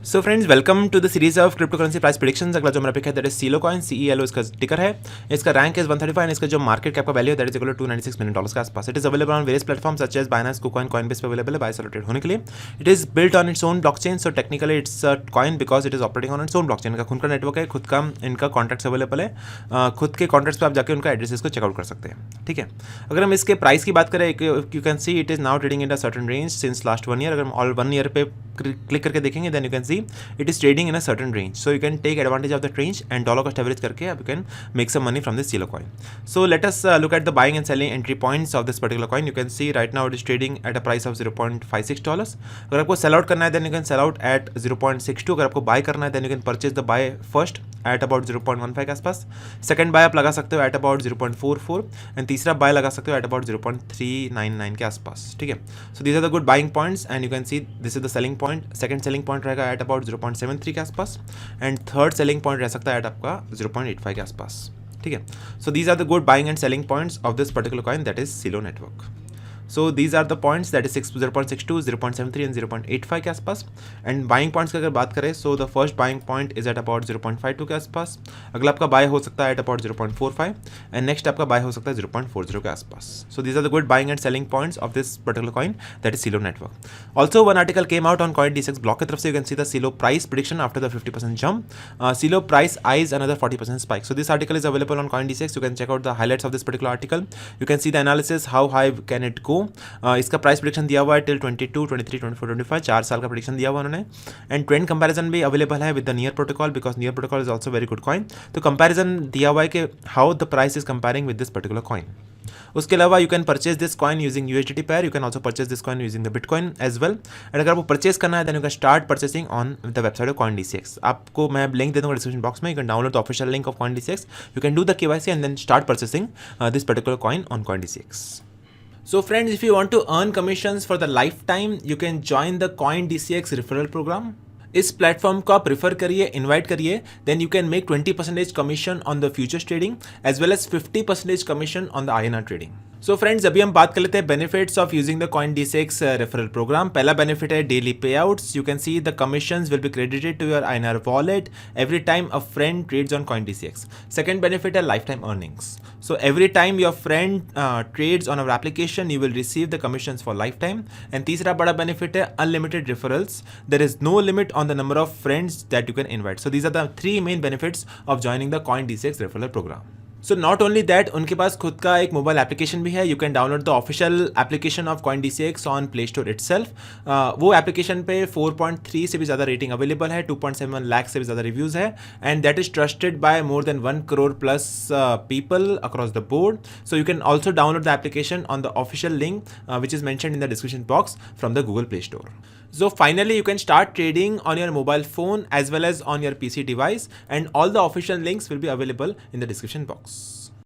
So friends, welcome to the series of crypto currency price predictions. अगला जो मेरा pick है that is Celo coin, CELO इसका टिकर है। इसका रैंक इज 135 एंड इसका जो मार्केट कैप का वैल्यू है that is equal to $296 million के आसपास। It is available on various platforms such as Binance, KuCoin, Coinbase पे अवेलेबल है बाय सेल ट्रेड होने के लिए। It is built on its own blockchain, so technically it's a coin because it is operating on its own blockchain. का खुद का network है, खुद का इनका कॉन्ट्रैक्ट्स अवेलेबल है। खुद के कॉन्ट्रैक्ट्स पे आप जाके उनका एड्रेसेस को चेकआउट कर सकते हैं। ठीक है, अगर हम इसके प्राइस की बात करें, you can see it is now trading in a certain range since last 1 year. अगर हम ऑल 1 ईयर पे क्लिक करके देखेंगे then you can see it is trading in a certain range, so you can take advantage of that range and dollar cost average करके you can make some money from this CELO coin. So let us look at the buying and selling entry points of this particular coin. You can see right now it is trading at a price of $0.56. अगर आपको sell out करना है then you can sell out at 0.62. अगर आपको buy करना है then you can purchase the buy first at about 0.15 के आसपास। सेकंड बाय आप लगा सकते हो at about 0.44 एंड तीसरा बाय लगा सकते हो at about 0.399 के आसपास। ठीक है, so these are the good buying points and you can see this is the selling point. Second selling point रहेगा at about 0.73 के आसपास एंड थर्ड सेलिंग पॉइंट रह सकता है at आपका 0.85 के आसपास। ठीक है, so these are the good buying and selling points of this particular coin that is Celo network. So these are the points that is 0.62, 0.73 and 0.85 के आसपास। एंड बाइंग पॉइंट्स की अगर बात करें so the first buying point is at about 0.52 के आसपास। अगला आपका बाय हो सकता है एट अबाउट 0.45 एंड नेक्स्ट आपका बाय हो सकता है 0.40 के आसपास। So these are the good buying and selling points of this particular coin that is Celo network. Also one article came out on CoinDCX block की तरफ से। You can see the Celo price prediction after the 50% jump. Silo price eyes another 40% spike. So this article is available on CoinDCX. You can check out the highlights of this particular article. You can see the analysis how high can it go. इसका price prediction दिया हुआ है till 22, 23, 24, 25 4 साल का prediction दिया हुआ उन्होंने। And trend comparison भी अवेलेबल है with the Near Protocol because Near Protocol is also very good coin. तो कंपैरिजन दिया हुआ है कि how the price is comparing with this particular coin. उसके अलावा you can purchase this coin using USDT pair. You can also purchase this coin using the bitcoin as well. And अगर आपको purchase करना है then you can start purchasing on the website of CoinDCX। आपको मैं link दे दूंगा description box में। You can download the official link of CoinDCX. You can do the KYC and then start purchasing this particular coin on CoinDCX. So friends, if you want to earn commissions for the lifetime, you can join the CoinDCX referral program. इस platform को आप prefer करिए, invite करिए, then you can make 20% commission on the futures trading as well as 50% commission on the INR trading. So friends, अभी हम बात कर लेते हैं benefits of using the CoinDCX referral program. पहला बेनिफिट है daily payouts. You can see the commissions will be credited to your INR wallet every time a friend trades on CoinDCX। Second benefit है life time earnings. So every time your friend trades on our application, you will receive the commissions for lifetime. And तीसरा बड़ा benefit है unlimited referrals. There is no limit on the number of friends that you can invite. So these are the 3 main benefits of joining the CoinDCX referral program. So not only that, उनके पास खुद का एक mobile application भी है। You can download the official application of CoinDCX on play store itself. वो application पे 4.3 से भी ज़्यादा रेटिंग अवेलेबल है, 2.7 लाख से भी ज़्यादा रिव्यूज़ है and that is trusted bye more than 1 crore plus people across the board. So you can also download the application on the official link which is mentioned in the description box from the Google Play Store. So finally, you can start trading on your mobile phone as well as on your PC device, and all the official links will be available in the description box.